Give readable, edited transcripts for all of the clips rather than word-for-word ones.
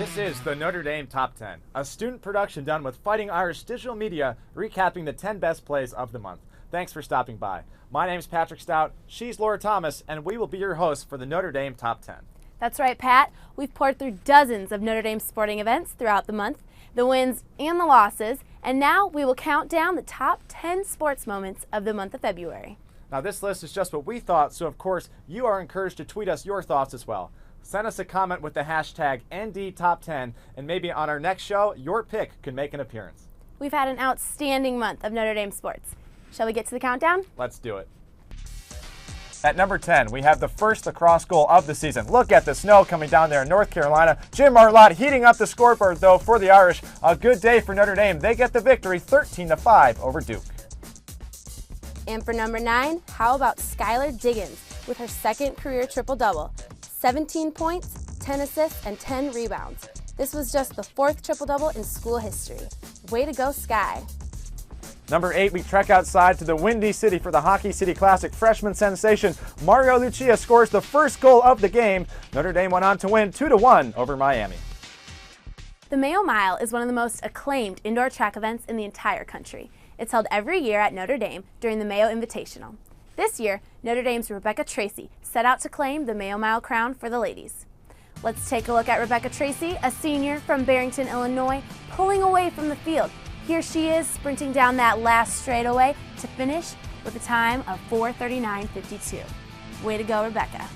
This is the Notre Dame Top 10, a student production done with Fighting Irish Digital Media, recapping the 10 best plays of the month. Thanks for stopping by. My name's Patrick Stout, she's Laura Thomas, and we will be your hosts for the Notre Dame Top 10. That's right, Pat. We've poured through dozens of Notre Dame sporting events throughout the month, the wins and the losses, and now we will count down the top 10 sports moments of the month of February. Now this list is just what we thought, so of course you are encouraged to tweet us your thoughts as well. Send us a comment with the hashtag NDTop10, and maybe on our next show, your pick could make an appearance. We've had an outstanding month of Notre Dame sports. Shall we get to the countdown? Let's do it. At number 10, we have the first lacrosse goal of the season. Look at the snow coming down there in North Carolina. Jim Marlotte heating up the scoreboard, though, for the Irish. A good day for Notre Dame. They get the victory 13-5 over Duke. And for number 9, how about Skylar Diggins with her second career triple-double? 17 points, 10 assists, and 10 rebounds. This was just the 4th triple-double in school history. Way to go, Sky. Number 8, we trek outside to the Windy City for the Hockey City Classic. Freshman sensation Mario Lucia scores the first goal of the game. Notre Dame went on to win 2-1 over Miami. The Mayo Mile is one of the most acclaimed indoor track events in the entire country. It's held every year at Notre Dame during the Mayo Invitational. This year, Notre Dame's Rebecca Tracy set out to claim the Mayo Mile crown for the ladies. Let's take a look at Rebecca Tracy, a senior from Barrington, Illinois, pulling away from the field. Here she is sprinting down that last straightaway to finish with a time of 4:39.52. Way to go, Rebecca.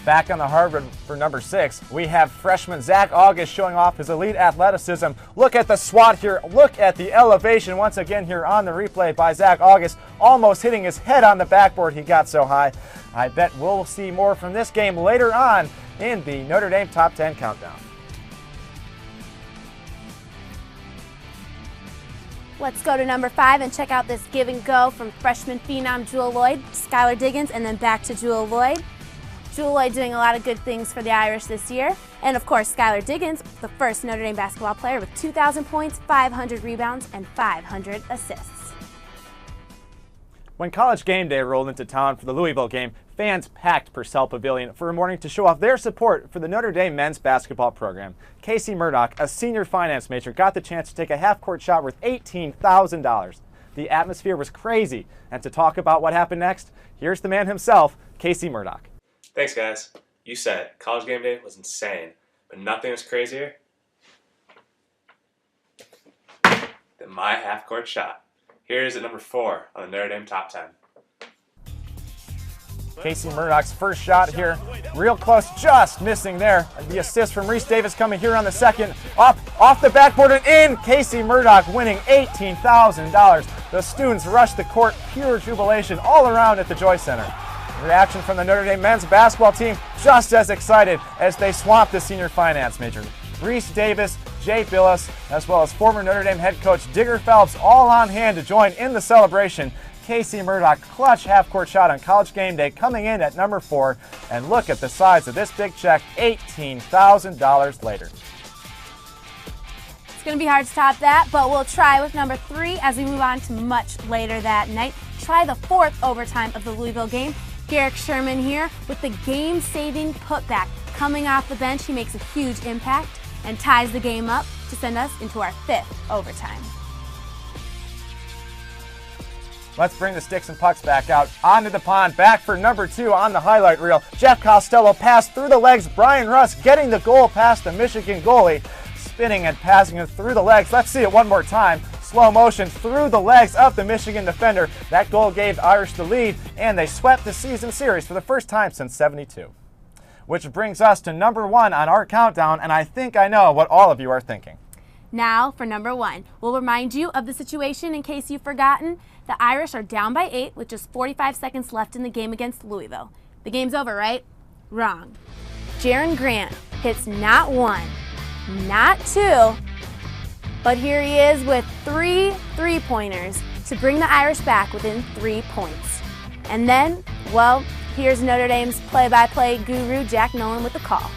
Back on the hardwood for number 6, we have freshman Zach August showing off his elite athleticism. Look at the swat here. Look at the elevation once again here on the replay by Zach August, almost hitting his head on the backboard. He got so high. I bet we'll see more from this game later on in the Notre Dame Top 10 Countdown. Let's go to number 5 and check out this give and go from freshman phenom Jewel Lloyd, Skylar Diggins, and then back to Jewel Lloyd. Jewel Lloyd doing a lot of good things for the Irish this year. And of course, Skylar Diggins, the first Notre Dame basketball player with 2,000 points, 500 rebounds, and 500 assists. When College Game Day rolled into town for the Louisville game, fans packed Purcell Pavilion for a morning to show off their support for the Notre Dame men's basketball program. Casey Murdoch, a senior finance major, got the chance to take a half-court shot worth $18,000. The atmosphere was crazy, and to talk about what happened next, here's the man himself, Casey Murdoch. Thanks, guys. You said it. College Game Day was insane, but nothing was crazier than my half-court shot. Here it is at number 4 on the Notre Dame Top 10. Casey Murdoch's first shot here, real close, just missing there. The assist from Reese Davis coming here on the second. Off the backboard and in. Casey Murdoch winning $18,000. The students rushed the court, pure jubilation all around at the Joy Center. Reaction from the Notre Dame men's basketball team, just as excited as they swamped the senior finance major. Reese Davis, Jay Billis, as well as former Notre Dame head coach Digger Phelps, all on hand to join in the celebration. Casey Murdoch, clutch half-court shot on College Game Day, coming in at number 4. And look at the size of this big check, $18,000 later. It's going to be hard to top that, but we'll try with number 3 as we move on to much later that night. Try the 4th overtime of the Louisville game. Garrick Sherman here with the game-saving putback. Coming off the bench, he makes a huge impact and ties the game up to send us into our 5th overtime. Let's bring the sticks and pucks back out onto the pond. Back for number 2 on the highlight reel. Jeff Costello passed through the legs. Brian Russ getting the goal past the Michigan goalie. Spinning and passing it through the legs. Let's see it one more time. Slow motion through the legs of the Michigan defender. That goal gave the Irish the lead, and they swept the season series for the first time since '72. Which brings us to number 1 on our countdown, and I think I know what all of you are thinking. Now for number 1. We'll remind you of the situation in case you've forgotten. The Irish are down by 8 with just 45 seconds left in the game against Louisville. The game's over, right? Wrong. Jaron Grant hits not 1, not 2, but here he is with 3 three-pointers to bring the Irish back within 3 points. And then, well, here's Notre Dame's play-by-play guru, Jack Nolan, with the call.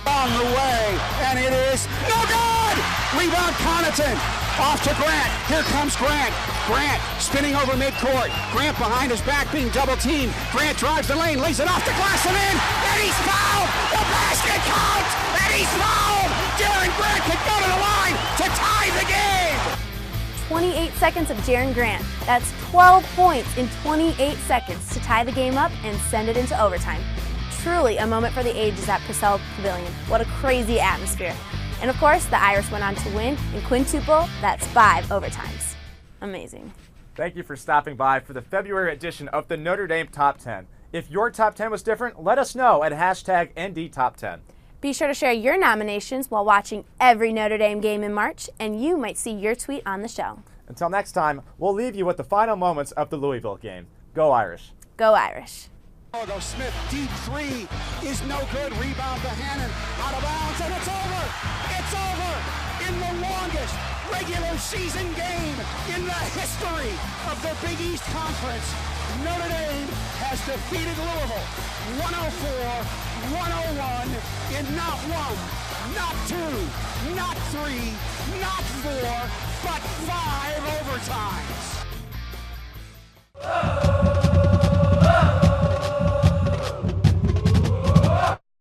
On the way, and it is no good! Rebound Connaughton, off to Grant. Here comes Grant. Grant spinning over midcourt. Grant behind his back being double teamed. Grant drives the lane, lays it off the glass and in, and he's fouled! The basket counts, and He's fouled! Jaron Grant can go to the line to tie the game! 28 seconds of Jaron Grant. That's 12 points in 28 seconds to tie the game up and send it into overtime. Truly a moment for the ages at Purcell Pavilion. What a crazy atmosphere. And of course, the Irish went on to win in quintuple, that's 5 overtimes. Amazing. Thank you for stopping by for the February edition of the Notre Dame Top 10. If your top 10 was different, let us know at hashtag #NDTop10. Be sure to share your nominations while watching every Notre Dame game in March, and you might see your tweet on the show. Until next time, we'll leave you with the final moments of the Louisville game. Go Irish. Go Irish. Smith, deep three is no good. Rebound to Hannon, out of bounds, and it's over. It's over in the longest regular season game in the history of the Big East Conference. Notre Dame has defeated Louisville 104-101 in not one, not two, not three, not four, but 5 overtimes.